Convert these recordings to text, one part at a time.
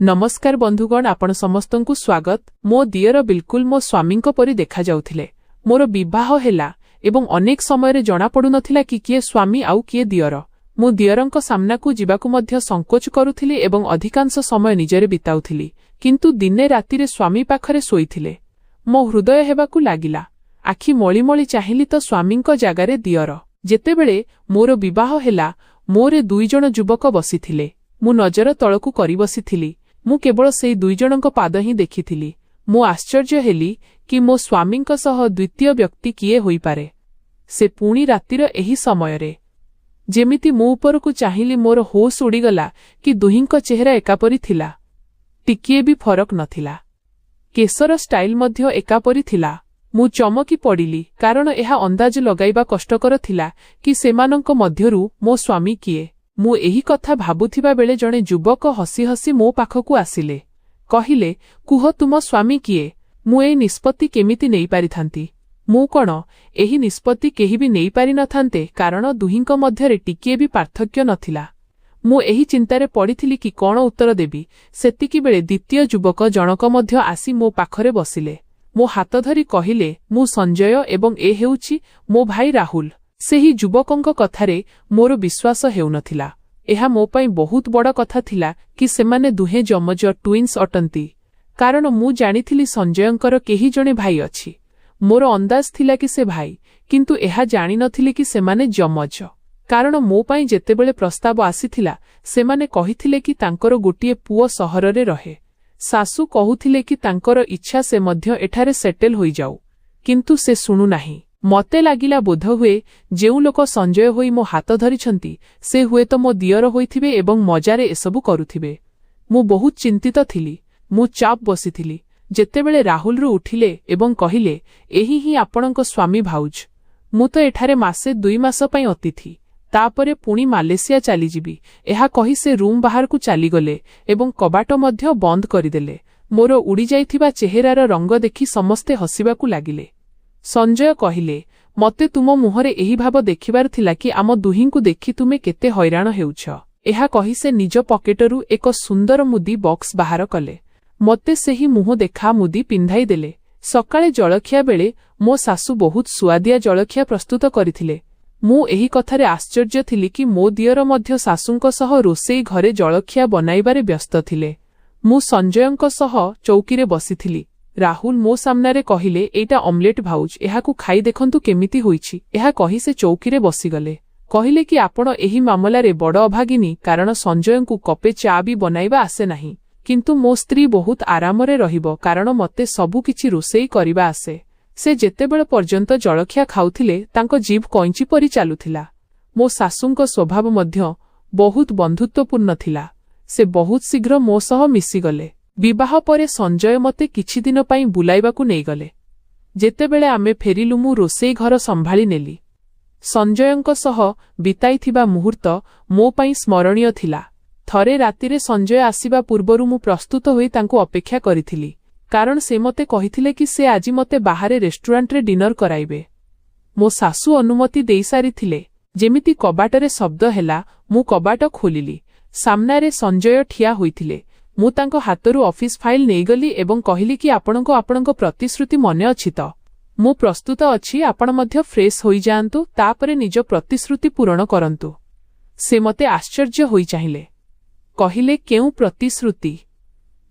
नमस्कार बंधुगण आपण समस्तंकु स्वागत। मो दियर बिल्कुल मो स्वामींको परि देखा जाउथिले। मोर विवाह हेला एवं अनेक समय रे जणा पडु नथिला कि किए स्वामी आउ किए दियर। मु दियरंको सामनाकु जिबाकु मध्य संकोच करुथिली एवं अधिकांश समय निजरे बिताउथिली, किंतु दिने राति रे स्वामी पाखरे सोईथिले। मो हृदय हेबाकु लागिला। आखि मळी मळी चाहिली तो स्वामींको जागारे दियर। जेतेबेले मोर विवाह हेला मोरे दुई जण युवक बसिथिले। मु नजर तळकु करि बसिथिली। मु केवल सेई दुई जनक पाद ही देखिथिली। मु आश्चर्य हेली कि मो स्वामींक सह द्वितीय व्यक्ति किए होई पारे। से पुणी रातिर एही समय रे जेमिति मो उपरकु चाहिली मोर होश उड़ीगला कि दुहिंक चेहरा एकापरी थिला। टिकिए भी फरक नथिला। केसर स्टाइल मध्य एकापरी थिला। मु चमकी पड़िली कारण एहा अंदाज लगाइबा कष्टकर थिला कि सेमानंक मध्यरु मो स्वामी किए। मु एही कथा भाबुथिबा बेले जणे युवक हसी हसी मो पाखकु आसिले। कहिले, कुह तुम स्वामी किए? मु एई निष्पत्ति केमिति नेई पारिथांती? मु कोन एही निष्पत्ति केही भी नेई पारि नथांते कारण दुहिंक मध्यरे टिकिए भी पार्थक्य नथिला। मु एही चिंतारे पड़िथिली कि कोन उत्तर देबी। सेतिकी बेले द्वितीय युवक जनक मध्य आसी मो पाखरे बसिले। मो हाथ धरी कहिले, मु संजय एवं ए हेउछि मो भाई राहुल। सेही युवकंक कथारे मोर विश्वास हेउ नथिला। एहा मो पई बहुत बड़ कथा थिला कि सेमाने दुहे जमज ट्विन्स अटंती, कारण मु जानिथिली संजयंकर केही जणे भाई अछि। मोर अंदाज थिला कि से भाई, किंतु एहा जानि नथिली कि सेमाने जमज, कारण मो पई जेतेबेले प्रस्ताव आसीथिला सेमाने कहिथिले कि तांकर गोटिए पुओ सहररे रहे। सासू कहुथिले कि तांकर इच्छा से मध्य एठारे सेटल होई जाऊ, किंतु से सुनु नाही। मते लागिला बोध हुए जेउ लोक संजय होई मो हाथ धरिछंती से हुए तो मो दियर होइथिबे एवं मजारे एसबु करुथिबे। मु बहुत चिंतित थिली। मु चाप बसिथिली। जेतेबेले राहुल रु उठिले एवं कहिले, एही ही आपणक स्वामी भाउज। मु तो एठारे मासे 2 मास पई अतिथि, तापरे पुणी मालेसिया चली जिबी। एहा कहि से रूम बाहर को चली गले एवं कबाट मध्य बंद करिदेले। मोर उड़ी जाइथिबा चेहरार रंग देखि समस्ते हसिबाकु लागिले। संजय कहिले, मते तुम मुहरे एही भाव देखिबार थिला कि आम दुहिंकु देखि तुमे केते हैरान हेउछ। एहा कहि से निज पकेटरू एक सुंदर मुदी बॉक्स बाहर कले। मते सेही मुह देखा मुदी पिंधाई देले। सकाळे जळखिया बेले मो सासू बहुत सुआदिया जळखिया प्रस्तुत करिथिले। मु एही कथारे आश्चर्य थिली कि मो दियर मध्य सासूंक सह रोसेई घरे जळखिया बनाइबारे व्यस्त थिले। मु संजयंक सह चौकीरे बसिथिली। राहुल मो सामनारे कहिले, एटा ऑमलेट भाउज, एहाकु खाई देखंतु केमिति होईछि। एहा कहि से चौकीरे बसिगले। कहिले कि आपण एही मामलारे बड़ अभागिनी कारण संजयंकु कपे चा भी बनाइबा आसे नाही, किंतु मो स्त्री बहुत आरामरे रहिबो कारण मते सबु किछि रोसेई करिबा आसे। से जेतेबेले पर्यंत जळखिया खाउथिले तांको जीभ कइंची परि चालुथिला। मो सासूंक स्वभाव मध्य बहुत बंधुत्वपूर्ण थिला। से बहुत शीघ्र मो सह मिसिगले। विवाह परे संजय मते किछि दिन पई बुलाइबाकु नै गले। जेतेबेले आमे फेरिलु मु रोसेई घर संभाली नेली। संजयंक सह बिताइथिबा मुहूर्त मो पई स्मरणीय थिला। थरे रातिरे संजय आसीबा पूर्वरु मु प्रस्तुत होई तांको अपेक्षा करिथिली, कारण से मते कहिथिले कि से आजि मते बाहारे रेस्टोरेंट रे डिनर कराइबे। मो सासू अनुमति देई सारिथिले। जेमिति कबाटरे शब्द हेला मु कबाट खोलिली। सामनारे संजय ठिया होइथिले। मु तांको हातरू ऑफिस फाइल नै गली एवं कहिली कि आपणको प्रतिश्रुति मने अछि त? मु प्रस्तुत अछि, आपण मध्य फ्रेश होई जांतु, तापरे निज प्रतिश्रुति पूर्ण करंतु। से मते आश्चर्य होई चाहिले। कहिले, केउ प्रतिश्रुति?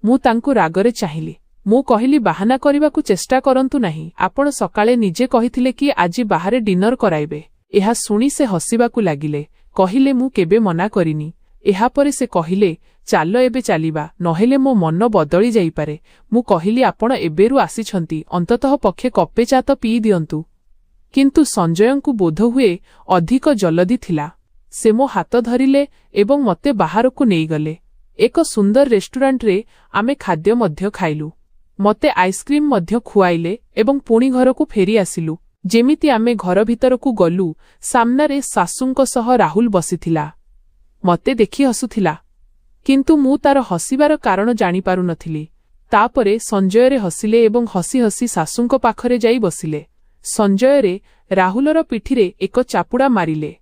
मु तांको रागरे चाहिली। मु कहिली, बाहाना करिबाकु चेष्टा करंतु नाही। आपण सकाळे निजे कहिथिले कि आजि बाहारे डिनर कराइबे। एहा सुनी से हसिबाकु लागिले। कहिले, मु केबे मना करिनी। एहा परे से कहिले, चालो एबे चालिबा, नहेले मो मन बदली जाई पारे। मु कहिली, आपण एबेरु आसीछंती, अंततः पक्षे कपे चा तो पी दियंतु। किंतु संजयंकु बोध हुए अधिक जलदी थिला। से मो हाथ धरिले एवं मते बाहरकु नेई गले। एक सुंदर रेस्टोरेंट रे आमे खाद्य मध्य खाइलु। मते आइसक्रीम मध्य खुआइले एवं पुणी घरकु फेरी आसिलु। जेमिति आमे घर भितरकु गलु, सामनारे सासूंक सह राहुल बसिथिला। मते देखि हसुथिला, किंतु मु तार हसिबार कारण जानि पारु नथिली। तापरे संजय रे हसिले एवं हसी हसी सासूंक पाखरे जाई बसिले। संजय रे राहुलर पिठिरे एक चापुड़ा मारिले।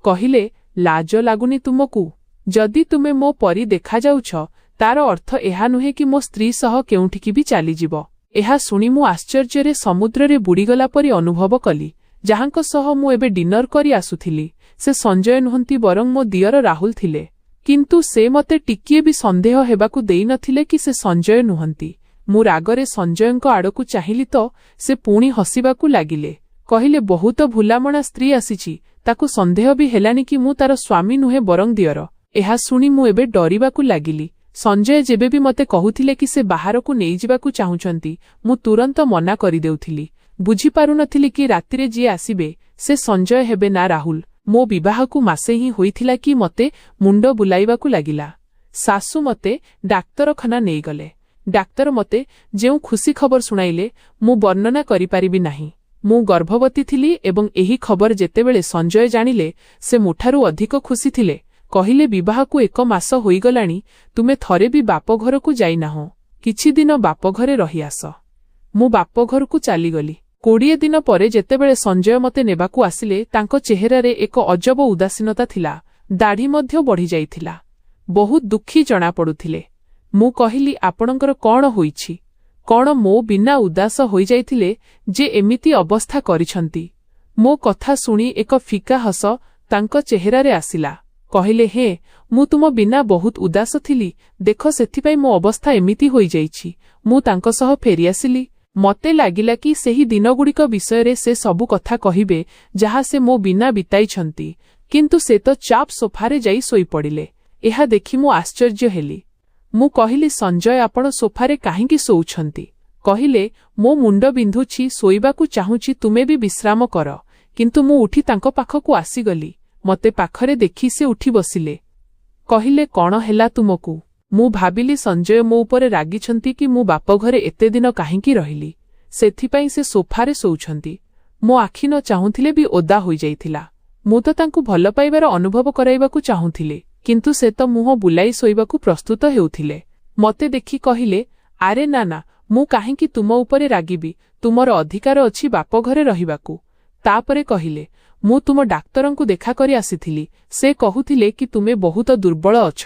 कहिले, लाज लागुनी तुमकु? जदि तुमे मो परी देखा जाउछ ତାର ଅର୍ଥ ଏହା ନୁହେଁ କି ମୋ ସ୍ତ୍ରୀ ସହ କେଉଁଠିକି ବି ଚାଲିଯିବ। ଏହା ଶୁଣି ମୁଁ ଆଶ୍ଚର୍ଯ୍ୟରେ ସମୁଦ୍ରରେ ବୁଡ଼ିଗଲା ପରି ଅନୁଭବ କଲି। ଯାହାଙ୍କ ସହ ମୁଁ ଏବେ ଡିନର କରି ଆସୁଥିଲି ସେ ସଞ୍ଜୟ ନୁହନ୍ତି ବରଂ ମୋ ଦିଅର ରାହୁଲ ଥିଲେ। କିନ୍ତୁ ସେ ମୋତେ ଟିକିଏ ବି ସନ୍ଦେହ ହେବାକୁ ଦେଇନଥିଲେ କି ସେ ସଞ୍ଜୟ ନୁହନ୍ତି। ମୁଁ ରାଗରେ ସଞ୍ଜୟଙ୍କ ଆଡ଼କୁ ଚାହିଁଲି ତ ସେ ପୁଣି ହସିବାକୁ ଲାଗିଲେ। କହିଲେ, ବହୁତ ଭୁଲାମଣା ସ୍ତ୍ରୀ ଆସିଛି, ତାକୁ ସନ୍ଦେହ ବି ହେଲାନି କି ମୁଁ ତାର ସ୍ୱାମୀ ନୁହେଁ ବରଂ ଦିଅର। ଏହା ଶୁଣି ମୁଁ ଏବେ ଡରିବାକୁ ଲାଗିଲି। ସଞ୍ଜୟ ଯେବେ ବି ମୋତେ କହୁଥିଲେ କି ସେ ବାହାରକୁ ନେଇଯିବାକୁ ଚାହୁଁଛନ୍ତି ମୁଁ ତୁରନ୍ତ ମନା କରିଦେଉଥିଲି। ବୁଝିପାରୁନଥିଲି କି ରାତିରେ ଯିଏ ଆସିବେ ସେ ସଞ୍ଜୟ ହେବେ ନା ରାହୁଲ। ମୋ ବିବାହକୁ ମାସେ ହିଁ ହୋଇଥିଲା କି ମୋତେ ମୁଣ୍ଡ ବୁଲାଇବାକୁ ଲାଗିଲା। ଶାଶୁ ମୋତେ ଡାକ୍ତରଖାନା ନେଇଗଲେ। ଡାକ୍ତର ମୋତେ ଯେଉଁ ଖୁସି ଖବର ଶୁଣାଇଲେ ମୁଁ ବର୍ଣ୍ଣନା କରିପାରିବି ନାହିଁ। ମୁଁ ଗର୍ଭବତୀ ଥିଲି ଏବଂ ଏହି ଖବର ଯେତେବେଳେ ସଞ୍ଜୟ ଜାଣିଲେ ସେ ମୋଠାରୁ ଅଧିକ ଖୁସି ଥିଲେ। କହିଲେ, ବିବାହକୁ 1 ମାସ ହୋଇଗଲାଣି, ତୁମେ ଥରେ ବି ବାପଘରକୁ ଯାଇନାହଁ। କିଛିଦିନ ବାପଘରେ ରହିଆସ। ମୁଁ ବାପଘରକୁ ଚାଲିଗଲି। 20 ଦିନ ପରେ ଯେତେବେଳେ ସଞ୍ଜୟ ମୋତେ ନେବାକୁ ଆସିଲେ ତାଙ୍କ ଚେହେରାରେ ଏକ ଅଜବ ଉଦାସୀନତା ଥିଲା। ଦାଢ଼ି ମଧ୍ୟ ବଢ଼ିଯାଇଥିଲା। ବହୁତ ଦୁଃଖୀ ଜଣାପଡ଼ୁଥିଲେ। ମୁଁ କହିଲି, ଆପଣଙ୍କର କ'ଣ ହୋଇଛି? କ'ଣ ମୋ ବିନା ଉଦାସ ହୋଇଯାଇଥିଲେ ଯେ ଏମିତି ଅବସ୍ଥା କରିଛନ୍ତି? ମୋ କଥା ଶୁଣି ଏକ ଫିକା ହସ ତାଙ୍କ ଚେହେରାରେ ଆସିଲା। କହିଲେ, ହେଁ, ମୁଁ ତୁମ ବିନା ବହୁତ ଉଦାସ ଥିଲି। ଦେଖ ସେଥିପାଇଁ ମୋ ଅବସ୍ଥା ଏମିତି ହୋଇଯାଇଛି। ମୁଁ ତାଙ୍କ ସହ ଫେରିଆସିଲି। ମୋତେ ଲାଗିଲା କି ସେହି ଦିନଗୁଡ଼ିକ ବିଷୟରେ ସେ ସବୁ କଥା କହିବେ ଯାହା ସେ ମୋ ବିନା ବିତାଇଛନ୍ତି। କିନ୍ତୁ ସେ ତ ଚାପ୍ ସୋଫାରେ ଯାଇ ଶୋଇପଡ଼ିଲେ। ଏହା ଦେଖି ମୁଁ ଆଶ୍ଚର୍ଯ୍ୟ ହେଲି। ମୁଁ କହିଲି, ସଞ୍ଜୟ ଆପଣ ସୋଫାରେ କାହିଁକି ଶୋଉଛନ୍ତି? କହିଲେ, ମୋ ମୁଣ୍ଡ ବିନ୍ଧୁଛି, ଶୋଇବାକୁ ଚାହୁଁଛି, ତୁମେ ବି ବିଶ୍ରାମ କର। କିନ୍ତୁ ମୁଁ ଉଠି ତାଙ୍କ ପାଖକୁ ଆସିଗଲି। ମୋତେ ପାଖରେ ଦେଖି ସେ ଉଠି ବସିଲେ। କହିଲେ, କ'ଣ ହେଲା ତୁମକୁ? ମୁଁ ଭାବିଲି ସଞ୍ଜୟ ମୋ ଉପରେ ରାଗିଛନ୍ତି କି ମୁଁ ବାପଘରେ ଏତେ ଦିନ କାହିଁକି ରହିଲି, ସେଥିପାଇଁ ସେ ସୋଫାରେ ଶୋଉଛନ୍ତି। ମୋ ଆଖି ନ ଚାହୁଁଥିଲେ ବି ଓଦା ହୋଇଯାଇଥିଲା। ମୁଁ ତ ତାଙ୍କୁ ଭଲ ପାଇବାର ଅନୁଭବ କରାଇବାକୁ ଚାହୁଁଥିଲି, କିନ୍ତୁ ସେ ତ ମୁହଁ ବୁଲାଇ ଶୋଇବାକୁ ପ୍ରସ୍ତୁତ ହେଉଥିଲେ। ମୋତେ ଦେଖି କହିଲେ, ଆରେ ନା ନା, ମୁଁ କାହିଁକି ତୁମ ଉପରେ ରାଗିବି? ତୁମର ଅଧିକାର ଅଛି ବାପଘରେ ରହିବାକୁ। ତାପରେ କହିଲେ, ମୁଁ ତୁମ ଡାକ୍ତରଙ୍କୁ ଦେଖା କରି ଆସିଥିଲି। ସେ କହୁଥିଲେ କି ତୁମେ ବହୁତ ଦୁର୍ବଳ ଅଛ,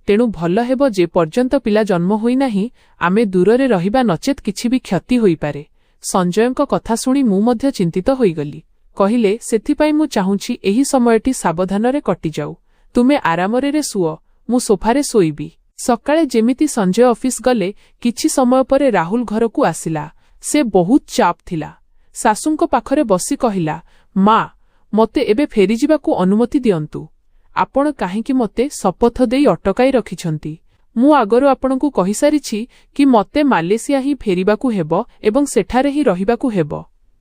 ତେଣୁ ଭଲ ହେବ ଯେ ପର୍ଯ୍ୟନ୍ତ ପିଲା ଜନ୍ମ ହୋଇନାହିଁ ଆମେ ଦୂରରେ ରହିବା, ନଚେତ୍ କିଛି ବି କ୍ଷତି ହୋଇପାରେ। ସଞ୍ଜୟଙ୍କ କଥା ଶୁଣି ମୁଁ ମଧ୍ୟ ଚିନ୍ତିତ ହୋଇଗଲି। କହିଲେ, ସେଥିପାଇଁ ମୁଁ ଚାହୁଁଛି ଏହି ସମୟଟି ସାବଧାନରେ କଟିଯାଉ। ତୁମେ ଆରାମରେ ଶୁଅ, ମୁଁ ସୋଫାରେ ଶୋଇବି। ସକାଳେ ଯେମିତି ସଞ୍ଜୟ ଅଫିସ ଗଲେ କିଛି ସମୟ ପରେ ରାହୁଲ ଘରକୁ ଆସିଲା। ସେ ବହୁତ ଚାପ୍ ଥିଲା। ଶାଶୁଙ୍କ ପାଖରେ ବସି କହିଲା, ମା, ମୋତେ ଏବେ ଫେରିଯିବାକୁ ଅନୁମତି ଦିଅନ୍ତୁ। ଆପଣ କାହିଁକି ମୋତେ ଶପଥ ଦେଇ ଅଟକାଇ ରଖିଛନ୍ତି? ମୁଁ ଆଗରୁ ଆପଣଙ୍କୁ କହିସାରିଛି କି ମୋତେ ମାଲେସିଆ ହିଁ ଫେରିବାକୁ ହେବ ଏବଂ ସେଠାରେ ହିଁ ରହିବାକୁ ହେବ।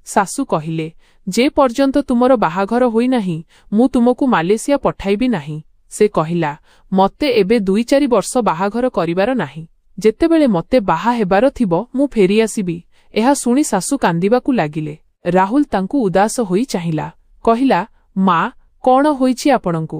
ଶାଶୁ କହିଲେ, ଯେ ପର୍ଯ୍ୟନ୍ତ ତୁମର ବାହାଘର ହୋଇନାହିଁ ମୁଁ ତୁମକୁ ମାଲେସିଆ ପଠାଇବି ନାହିଁ। ସେ କହିଲା, ମୋତେ ଏବେ 2-4 ବର୍ଷ ବାହାଘର କରିବାର ନାହିଁ। ଯେତେବେଳେ ମୋତେ ବାହା ହେବାର ଥିବ ମୁଁ ଫେରିଆସିବି। ଏହା ଶୁଣି ଶାଶୁ କାନ୍ଦିବାକୁ ଲାଗିଲେ। ରାହୁଲ ତାଙ୍କୁ ଉଦାସ ହୋଇ ଚାହିଁଲା। କହିଲା, ମା, କ'ଣ ହୋଇଛି ଆପଣଙ୍କୁ?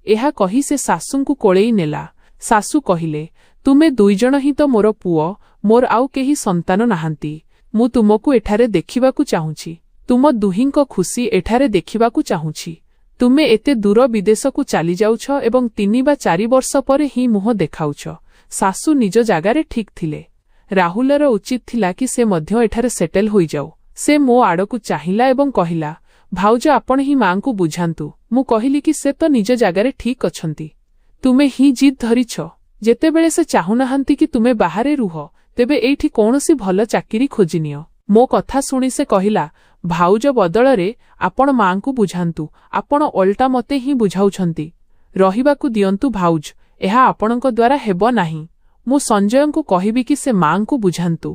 ଏହା କହି ସେ ଶାଶୁଙ୍କୁ କୋଳେଇ ନେଲା। ଶାଶୁ କହିଲେ, ତୁମେ 2 ଜଣ ହିଁ ତ ମୋର ପୁଅ, ମୋର ଆଉ କେହି ସନ୍ତାନ ନାହାନ୍ତି। ମୁଁ ତୁମକୁ ଏଠାରେ ଦେଖିବାକୁ ଚାହୁଁଛି। ତୁମ ଦୁହିଁଙ୍କ ଖୁସି ଏଠାରେ ଦେଖିବାକୁ ଚାହୁଁଛି। ତୁମେ ଏତେ ଦୂର ବିଦେଶକୁ ଚାଲିଯାଉଛ ଏବଂ 3 ବା 4 ବର୍ଷ ପରେ ହିଁ ମୁହଁ ଦେଖାଉଛ। ଶାଶୁ ନିଜ ଜାଗାରେ ଠିକ୍ ଥିଲେ। ରାହୁଲର ଉଚିତ ଥିଲା କି ସେ ମଧ୍ୟ ଏଠାରେ ସେଟେଲ ହୋଇଯାଉ। ସେ ମୋ ଆଡ଼କୁ ଚାହିଁଲା ଏବଂ କହିଲା, ଭାଉଜ ଆପଣ ହିଁ ମାଙ୍କୁ ବୁଝାନ୍ତୁ। ମୁଁ କହିଲି କି ସେ ତ ନିଜ ଜାଗାରେ ଠିକ୍ ଅଛନ୍ତି। ତୁମେ ହିଁ ଜିଦ୍ ଧରିଛ। ଯେତେବେଳେ ସେ ଚାହୁଁନାହାନ୍ତି କି ତୁମେ ବାହାରେ ରୁହ, ତେବେ ଏଇଠି କୌଣସି ଭଲ ଚାକିରି ଖୋଜିନିଅ। ମୋ କଥା ଶୁଣି ସେ କହିଲା, ଭାଉଜ ବଦଳରେ ଆପଣ ମାଙ୍କୁ ବୁଝାନ୍ତୁ। ଆପଣ ଓଲଟା ମୋତେ ହିଁ ବୁଝାଉଛନ୍ତି। ରହିବାକୁ ଦିଅନ୍ତୁ ଭାଉଜ, ଏହା ଆପଣଙ୍କ ଦ୍ୱାରା ହେବ ନାହିଁ। ମୁଁ ସଞ୍ଜୟଙ୍କୁ କହିବି କି ସେ ମାଙ୍କୁ ବୁଝାନ୍ତୁ।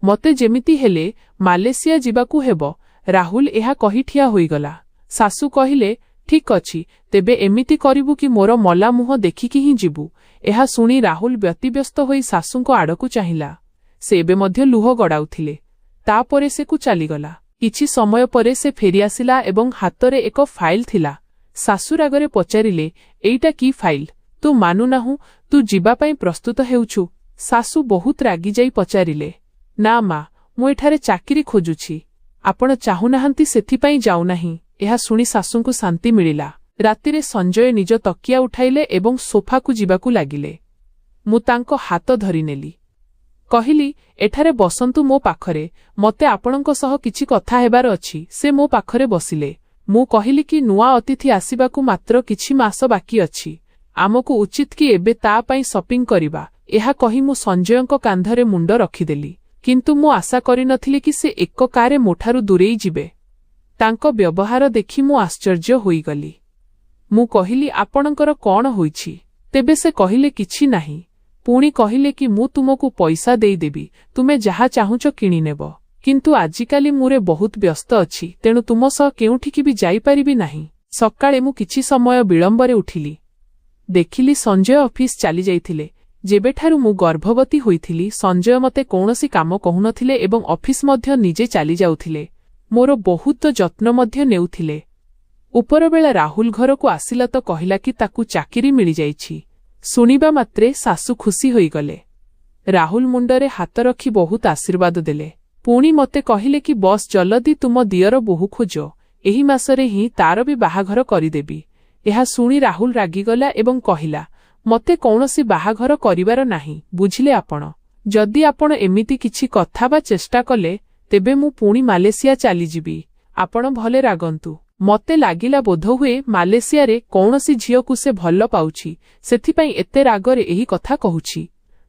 ମୋତେ ଯେମିତି ହେଲେ ମାଲେସିଆ ଯିବାକୁ ହେବ। ରାହୁଲ ଏହା କହି ଠିଆ ହୋଇଗଲା। ଶାଶୁ କହିଲେ, ଠିକ୍ ଅଛି, ତେବେ ଏମିତି କରିବୁ କି ମୋର ମଲା ମୁହଁ ଦେଖିକି ହିଁ ଯିବୁ। ଏହା ଶୁଣି ରାହୁଲ ବ୍ୟତିବ୍ୟସ୍ତ ହୋଇ ଶାଶୁଙ୍କ ଆଡ଼କୁ ଚାହିଁଲା। ସେ ଏବେ ମଧ୍ୟ ଲୁହ ଗଡ଼ାଉଥିଲେ। ତାପରେ ସେ ଚାଲିଗଲା। କିଛି ସମୟ ପରେ ସେ ଫେରିଆସିଲା ଏବଂ ହାତରେ ଏକ ଫାଇଲ ଥିଲା। ଶାଶୁ ରାଗରେ ପଚାରିଲେ, ଏଇଟା କି ଫାଇଲ? ତୁ ମାନୁନାହୁଁ, ତୁ ଯିବା ପାଇଁ ପ୍ରସ୍ତୁତ ହେଉଛୁ? ଶାଶୁ ବହୁତ ରାଗିଯାଇ ପଚାରିଲେ, ନା ମା, ମୁଁ ଏଠାରେ ଚାକିରି ଖୋଜୁଛି। ଆପଣ ଚାହୁଁନାହାନ୍ତି ସେଥିପାଇଁ ଯାଉନାହିଁ। ଏହା ଶୁଣି ଶାଶୁଙ୍କୁ ଶାନ୍ତି ମିଳିଲା। ରାତିରେ ସଞ୍ଜୟ ନିଜ ତକିଆ ଉଠାଇଲେ ଏବଂ ସୋଫାକୁ ଯିବାକୁ ଲାଗିଲେ। ମୁଁ ତାଙ୍କ ହାତ ଧରିନେଲି। କହିଲି, ଏଠାରେ ବସନ୍ତୁ ମୋ ପାଖରେ, ମତେ ଆପଣଙ୍କ ସହ କିଛି କଥା ହେବାର ଅଛି। ସେ ମୋ ପାଖରେ ବସିଲେ। ମୁଁ କହିଲି କି ନୂଆ ଅତିଥି ଆସିବାକୁ ମାତ୍ର କିଛି ମାସ ବାକି ଅଛି। ଆମକୁ ଉଚିତ କି ଏବେ ତା ପାଇଁ ସପିଂ କରିବା। ଏହା କହି ମୁଁ ସଞ୍ଜୟଙ୍କ କାନ୍ଧରେ ମୁଣ୍ଡ ରଖିଦେଲି। କିନ୍ତୁ ମୁଁ ଆଶା କରିନଥିଲି କି ସେ ଏକକାରେ ମୋଠାରୁ ଦୂରେଇ ଯିବେ। ତାଙ୍କ ବ୍ୟବହାର ଦେଖି ମୁଁ ଆଶ୍ଚର୍ଯ୍ୟ ହୋଇଗଲି। ମୁଁ କହିଲି, ଆପଣଙ୍କର କ'ଣ ହୋଇଛି? ତେବେ ସେ କହିଲେ, କିଛି ନାହିଁ। ପୁଣି କହିଲେ କି ମୁଁ ତୁମକୁ ପଇସା ଦେଇଦେବି, ତୁମେ ଯାହା ଚାହୁଁଛ କିଣିନେବ। କିନ୍ତୁ ଆଜିକାଲି ମୁଁ ବହୁତ ବ୍ୟସ୍ତ ଅଛି, ତେଣୁ ତୁମ ସହ କେଉଁଠିକି ବି ଯାଇପାରିବି ନାହିଁ। ସକାଳେ ମୁଁ କିଛି ସମୟ ବିଳମ୍ବରେ ଉଠିଲି। ଦେଖିଲି ସଞ୍ଜୟ ଅଫିସ ଚାଲିଯାଇଥିଲେ। ଯେବେଠାରୁ ମୁଁ ଗର୍ଭବତୀ ହୋଇଥିଲି ସଞ୍ଜୟ ମତେ କୌଣସି କାମ କହୁନଥିଲେ ଏବଂ ଅଫିସ ମଧ୍ୟ ନିଜେ ଚାଲିଯାଉଥିଲେ। ମୋର ବହୁତ ଯତ୍ନ ମଧ୍ୟ ନେଉଥିଲେ। ଉପରବେଳା ରାହୁଲ ଘରକୁ ଆସିଲା ତ କହିଲା କି ତାକୁ ଚାକିରି ମିଳିଯାଇଛି। ଶୁଣିବା ମାତ୍ରେ ଶାଶୁ ଖୁସି ହୋଇଗଲେ। ରାହୁଲ ମୁଣ୍ଡରେ ହାତ ରଖି ବହୁତ ଆଶୀର୍ବାଦ ଦେଲେ। ପୁଣି ମତେ କହିଲେ କି ବସ୍ ଜଲଦି ତୁମ ଦିଅର ବୋହୂ ଖୋଜ, ଏହି ମାସରେ ହିଁ ତାର ବି ବାହାଘର କରିଦେବି। ଏହା ଶୁଣି ରାହୁଲ ରାଗିଗଲା ଏବଂ କହିଲା, ମତେ କୌଣସି ବାହାଘର କରିବାର ନାହିଁ, ବୁଝିଲେ ଆପଣ? ଯଦି ଆପଣ ଏମିତି କିଛି କଥା ବା ଚେଷ୍ଟା କଲେ ତେବେ ମୁଁ ପୁଣି ମାଲେସିଆ ଚାଲିଯିବି। ଆପଣ ଭଲେ ରାଗନ୍ତୁ। ମତେ ଲାଗିଲା ବୋଧହୁଏ ମାଲେସିଆରେ କୌଣସି ଝିଅକୁ ସେ ଭଲ ପାଉଛି, ସେଥିପାଇଁ ଏତେ ରାଗରେ ଏହି କଥା କହୁଛି।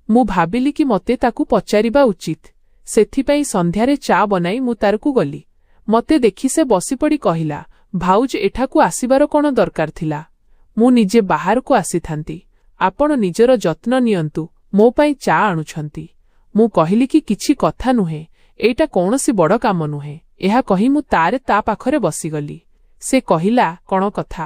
ମୁଁ ଭାବିଲି କି ମତେ ତାକୁ ପଚାରିବା ଉଚିତ। ସେଥିପାଇଁ ସନ୍ଧ୍ୟାରେ ଚା ବନାଇ ମୁଁ ତାରକୁ ଗଲି। ମତେ ଦେଖି ସେ ବସିପଡ଼ି କହିଲା, ଭାଉଜ ଏଠାକୁ ଆସିବାର କ'ଣ ଦରକାର ଥିଲା? ମୁଁ ନିଜେ ବାହାରକୁ ଆସିଥାନ୍ତି। ଆପଣ ନିଜର ଯତ୍ନ ନିଅନ୍ତୁ, ମୋ ପାଇଁ ଚା ଆଣୁଛନ୍ତି। ମୁଁ କହିଲି କି କିଛି କଥା ନୁହେଁ, ଏଇଟା କୌଣସି ବଡ଼ କାମ ନୁହେଁ। ଏହା କହି ମୁଁ ତା ପାଖରେ ବସିଗଲି। ସେ କହିଲା, କ'ଣ କଥା?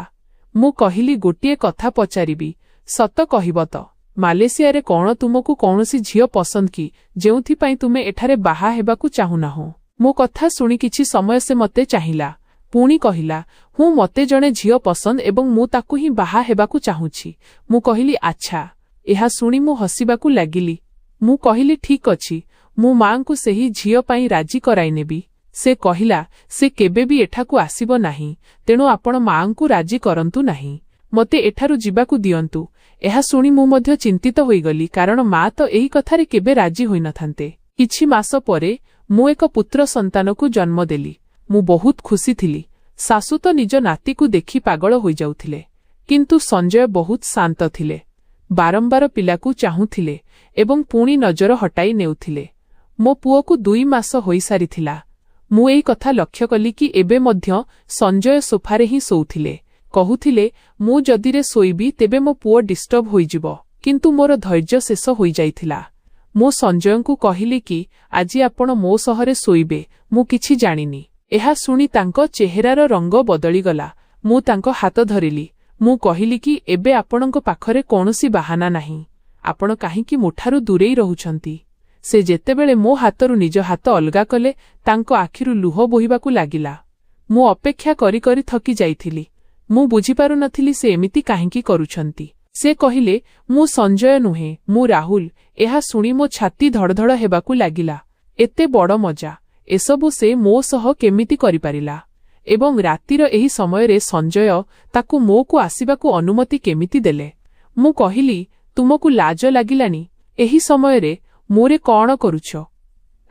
ମୁଁ କହିଲି, ଗୋଟିଏ କଥା ପଚାରିବି, ସତ କହିବ ତ? ମାଲେସିଆରେ କ'ଣ ତୁମକୁ କୌଣସି ଝିଅ ପସନ୍ଦ କି, ଯେଉଁଥିପାଇଁ ତୁମେ ଏଠାରେ ବାହା ହେବାକୁ ଚାହୁଁନାହଁ? ମୋ କଥା ଶୁଣି କିଛି ସମୟ ସେ ମତେ ଚାହିଁଲା। ପୁଣି କହିଲା, ହୁଁ, ମତେ ଜଣେ ଝିଅ ପସନ୍ଦ ଏବଂ ମୁଁ ତାକୁ ହିଁ ବାହା ହେବାକୁ ଚାହୁଁଛି। ମୁଁ କହିଲି, ଆଚ୍ଛା। ଏହା ଶୁଣି ମୁଁ ହସିବାକୁ ଲାଗିଲି। ମୁଁ କହିଲି, ଠିକ୍ ଅଛି, ମୁଁ ମାଙ୍କୁ ସେହି ଝିଅ ପାଇଁ ରାଜି କରାଇନେବି। ସେ କହିଲା, ସେ କେବେ ବି ଏଠାକୁ ଆସିବ ନାହିଁ, ତେଣୁ ଆପଣ ମାଙ୍କୁ ରାଜି କରନ୍ତୁ ନାହିଁ। ମତେ ଏଠାରୁ ଯିବାକୁ ଦିଅନ୍ତୁ। ଏହା ଶୁଣି ମୁଁ ମଧ୍ୟ ଚିନ୍ତିତ ହୋଇଗଲି, କାରଣ ମା ତ ଏହି କଥାରେ କେବେ ରାଜି ହୋଇନଥାନ୍ତେ। କିଛି ମାସ ପରେ ମୁଁ ଏକ ପୁତ୍ର ସନ୍ତାନକୁ ଜନ୍ମ ଦେଲି। ମୁଁ ବହୁତ ଖୁସି ଥିଲି। ଶାଶୁ ତ ନିଜ ନାତିକୁ ଦେଖି ପାଗଳ ହୋଇଯାଉଥିଲେ। କିନ୍ତୁ ସଞ୍ଜୟ ବହୁତ ଶାନ୍ତ ଥିଲେ। ବାରମ୍ବାର ପିଲାକୁ ଚାହୁଁଥିଲେ ଏବଂ ପୁଣି ନଜର ହଟାଇ ନେଉଥିଲେ। ମୋ ପୁଅକୁ 2 ମାସ ହୋଇସାରିଥିଲା। ମୁଁ ଏହି କଥା ଲକ୍ଷ୍ୟ କଲି କି ଏବେ ମଧ୍ୟ ସଞ୍ଜୟ ସୋଫାରେ ହିଁ ଶୋଉଥିଲେ। କହୁଥିଲେ, ମୁଁ ଯଦିରେ ଶୋଇବି ତେବେ ମୋ ପୁଅ ଡିଷ୍ଟର୍ବ ହୋଇଯିବ। କିନ୍ତୁ ମୋର ଧୈର୍ଯ୍ୟ ଶେଷ ହୋଇଯାଇଥିଲା। ମୁଁ ସଞ୍ଜୟଙ୍କୁ କହିଲି କି ଆଜି ଆପଣ ମୋ ସହରେ ଶୋଇବେ, ମୁଁ କିଛି ଜାଣିନି। ଏହା ଶୁଣି ତାଙ୍କ ଚେହେରାର ରଙ୍ଗ ବଦଳିଗଲା। ମୁଁ ତାଙ୍କ ହାତ ଧରିଲି। ମୁଁ କହିଲି କି ଏବେ ଆପଣଙ୍କ ପାଖରେ କୌଣସି ବାହାନା ନାହିଁ। ଆପଣ କାହିଁକି ମୋଠାରୁ ଦୂରେଇ ରହୁଛନ୍ତି? ସେ ଯେତେବେଳେ ମୋ ହାତରୁ ନିଜ ହାତ ଅଲଗା କଲେ ତାଙ୍କ ଆଖିରୁ ଲୁହ ବୋହିବାକୁ ଲାଗିଲା। ମୁଁ ଅପେକ୍ଷା କରି କରି ଥକି ଯାଇଥିଲି। ମୁଁ ବୁଝିପାରୁନଥିଲି ସେ ଏମିତି କାହିଁକି କରୁଛନ୍ତି। ସେ କହିଲେ, ମୁଁ ସଞ୍ଜୟ ନୁହେଁ, ମୁଁ ରାହୁଲ। ଏହା ଶୁଣି ମୋ ଛାତି ଧଡ଼ଧଡ଼ ହେବାକୁ ଲାଗିଲା। ଏତେ ବଡ଼ ମଜା, ଏସବୁ ସେ ମୋ ସହ କେମିତି କରିପାରିଲା? ଏବଂ ରାତିର ଏହି ସମୟରେ ସଞ୍ଜୟ ତାକୁ ମୋକୁ ଆସିବାକୁ ଅନୁମତି କେମିତି ଦେଲେ? ମୁଁ କହିଲି, ତୁମକୁ ଲାଜ ଲାଗିଲାନି? ଏହି ସମୟରେ ମୋରେ କ'ଣ କରୁଛ?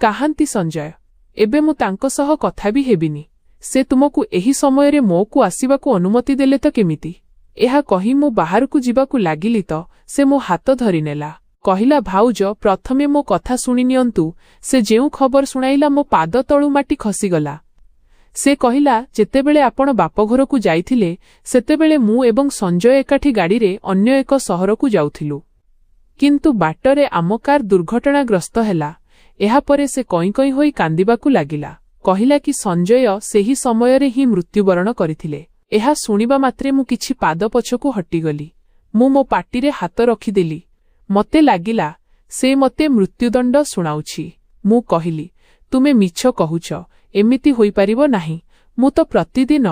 କାହାନ୍ତି ସଞ୍ଜୟ? ଏବେ ମୁଁ ତାଙ୍କ ସହ କଥା ବି ହେବିନି। ସେ ତୁମକୁ ଏହି ସମୟରେ ମୋକୁ ଆସିବାକୁ ଅନୁମତି ଦେଲେ ତ କେମିତି? ଏହା କହି ମୁଁ ବାହାରକୁ ଯିବାକୁ ଲାଗିଲି ତ ସେ ମୋ ହାତ ଧରିନେଲା। କହିଲା, ଭାଉଜ, ପ୍ରଥମେ ମୋ କଥା ଶୁଣିନିଅନ୍ତୁ। ସେ ଯେଉଁ ଖବର ଶୁଣାଇଲା ମୋ ପାଦ ତଳୁ ମାଟି ଖସିଗଲା। ସେ କହିଲା, ଯେତେବେଳେ ଆପଣ ବାପଘରକୁ ଯାଇଥିଲେ ସେତେବେଳେ ମୁଁ ଏବଂ ସଞ୍ଜୟ ଏକାଠି ଗାଡ଼ିରେ ଅନ୍ୟ ଏକ ସହରକୁ ଯାଉଥିଲୁ। କିନ୍ତୁ ବାଟରେ ଆମ କାର ଦୁର୍ଘଟଣାଗ୍ରସ୍ତ ହେଲା। ଏହାପରେ ସେ କଇଁ କଇଁ ହୋଇ କାନ୍ଦିବାକୁ ଲାଗିଲା। କହିଲା କି ସଞ୍ଜୟ ସେହି ସମୟରେ ହିଁ ମୃତ୍ୟୁବରଣ କରିଥିଲେ। ଏହା ଶୁଣିବା ମାତ୍ରେ ମୁଁ କିଛି ପାଦ ପଛକୁ ହଟିଗଲି। ମୁଁ ମୋ ପାଟିରେ ହାତ ରଖିଦେଲି। ମତେ ଲାଗିଲା ସେ ମତେ ମୃତ୍ୟୁଦଣ୍ଡ ଶୁଣାଉଛି। ମୁଁ କହିଲି, ତୁମେ ମିଛ କହୁଛ, ଏମିତି ହୋଇପାରିବ ନାହିଁ। ମୁଁ ତ ପ୍ରତିଦିନ।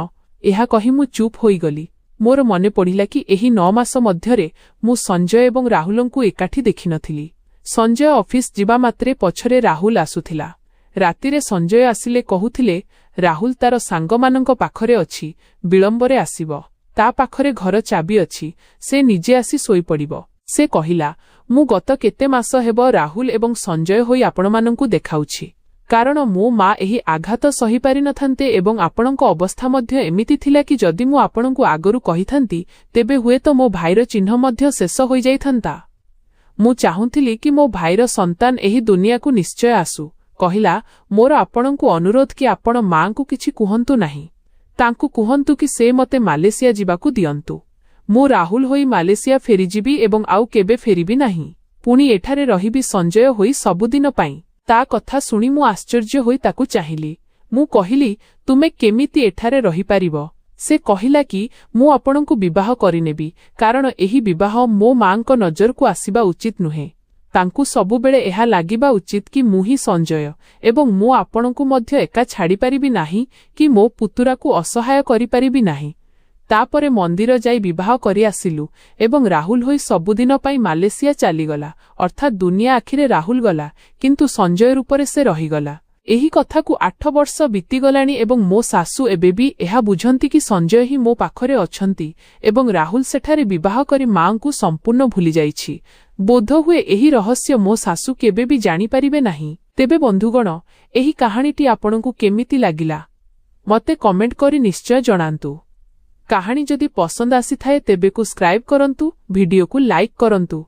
ଏହା କହି ମୁଁ ଚୁପ୍ ହୋଇଗଲି। ମୋର ମନେ ପଡ଼ିଲା କି ଏହି 9 ମାସ ମଧ୍ୟରେ ମୁଁ ସଞ୍ଜୟ ଏବଂ ରାହୁଲଙ୍କୁ ଏକାଠି ଦେଖିନଥିଲି। ସଞ୍ଜୟ ଅଫିସ ଯିବା ମାତ୍ରେ ପଛରେ ରାହୁଲ ଆସୁଥିଲା। ରାତିରେ ସଞ୍ଜୟ ଆସିଲେ କହୁଥିଲେ, ରାହୁଲ ତାର ସାଙ୍ଗମାନଙ୍କ ପାଖରେ ଅଛି, ବିଳମ୍ବରେ ଆସିବ। ତା ପାଖରେ ଘର ଚାବି ଅଛି, ସେ ନିଜେ ଆସି ଶୋଇପଡ଼ିବ। ସେ କହିଲା, ମୁଁ ଗତ କେତେ ମାସ ହେବ ରାହୁଲ ଏବଂ ସଞ୍ଜୟ ହୋଇ ଆପଣମାନଙ୍କୁ ଦେଖାଉଛି। କାରଣ ମୋ ମା ଏହି ଆଘାତ ସହିପାରିନଥାନ୍ତେ ଏବଂ ଆପଣଙ୍କ ଅବସ୍ଥା ମଧ୍ୟ ଏମିତି ଥିଲା କି ଯଦି ମୁଁ ଆପଣଙ୍କୁ ଆଗରୁ କହିଥାନ୍ତି ତେବେ ହୁଏତ ମୋ ଭାଇର ଚିହ୍ନ ମଧ୍ୟ ଶେଷ ହୋଇଯାଇଥାନ୍ତା। ମୁଁ ଚାହୁଁଥିଲି କି ମୋ ଭାଇର ସନ୍ତାନ ଏହି ଦୁନିଆକୁ ନିଶ୍ଚୟ ଆସୁ। କହିଲା, ମୋର ଆପଣଙ୍କୁ ଅନୁରୋଧ କି ଆପଣ ମାଙ୍କୁ କିଛି କୁହନ୍ତୁ ନାହିଁ। ତାଙ୍କୁ କୁହନ୍ତୁ କି ସେ ମୋତେ ମାଲେସିଆ ଯିବାକୁ ଦିଅନ୍ତୁ। ମୁଁ ରାହୁଲ ହୋଇ ମାଲେସିଆ ଫେରିଯିବି ଏବଂ ଆଉ କେବେ ଫେରିବି ନାହିଁ। ପୁଣି ଏଠାରେ ରହିବି ସଞ୍ଜୟ ହୋଇ ସବୁଦିନ ପାଇଁ। ତା କଥା ଶୁଣି ମୁଁ ଆଶ୍ଚର୍ଯ୍ୟ ହୋଇ ତାକୁ ଚାହିଁଲି। ମୁଁ କହିଲି, ତୁମେ କେମିତି ଏଠାରେ ରହିପାରିବ? ସେ କହିଲା କି ମୁଁ ଆପଣଙ୍କୁ ବିବାହ କରିନେବି କାରଣ ଏହି ବିବାହ ମୋ ମାଙ୍କ ନଜରକୁ ଆସିବା ଉଚିତ ନୁହେଁ। ତାଙ୍କୁ ସବୁବେଳେ ଏହା ଲାଗିବା ଉଚିତ କି ମୁଁ ହିଁ ସଞ୍ଜୟ ଏବଂ ମୁଁ ଆପଣଙ୍କୁ ମଧ୍ୟ ଏକା ଛାଡ଼ିପାରିବି ନାହିଁ କି ମୋ ପୁତୁରାକୁ ଅସହାୟ କରିପାରିବି ନାହିଁ। ତାପରେ ମନ୍ଦିର ଯାଇ ବିବାହ କରି ଆସିଲୁ ଏବଂ ରାହୁଲ ହୋଇ ସବୁଦିନ ପାଇଁ ମାଲେସିଆ ଚାଲିଗଲା। ଅର୍ଥାତ୍ ଦୁନିଆ ଆଖିରେ ରାହୁଲ ଗଲା କିନ୍ତୁ ସଞ୍ଜୟ ରୂପରେ ସେ ରହିଗଲା। ଏହି କଥାକୁ 8 ବର୍ଷ ବିତିଗଲାଣି ଏବଂ ମୋ ଶାଶୁ ଏବେ ବି ଏହା ବୁଝନ୍ତି କି ସଞ୍ଜୟ ହିଁ ମୋ ପାଖରେ ଅଛନ୍ତି ଏବଂ ରାହୁଲ ସେଠାରେ ବିବାହ କରି ମାଙ୍କୁ ସମ୍ପୂର୍ଣ୍ଣ ଭୁଲିଯାଇଛି। ବୋଧହୁଏ ଏହି ରହସ୍ୟ ମୋ ଶାଶୁ କେବେ ବି ଜାଣିପାରିବେ ନାହିଁ। ତେବେ ବନ୍ଧୁଗଣ, ଏହି କାହାଣୀଟି ଆପଣଙ୍କୁ କେମିତି ଲାଗିଲା ମୋତେ କମେଣ୍ଟ କରି ନିଶ୍ଚୟ ଜଣାନ୍ତୁ। କାହାଣୀ ଯଦି ପସନ୍ଦ ଆସିଥାଏ ତେବେ ସବସ୍କ୍ରାଇବ୍ କରନ୍ତୁ, ଭିଡିଓକୁ ଲାଇକ୍ କରନ୍ତୁ।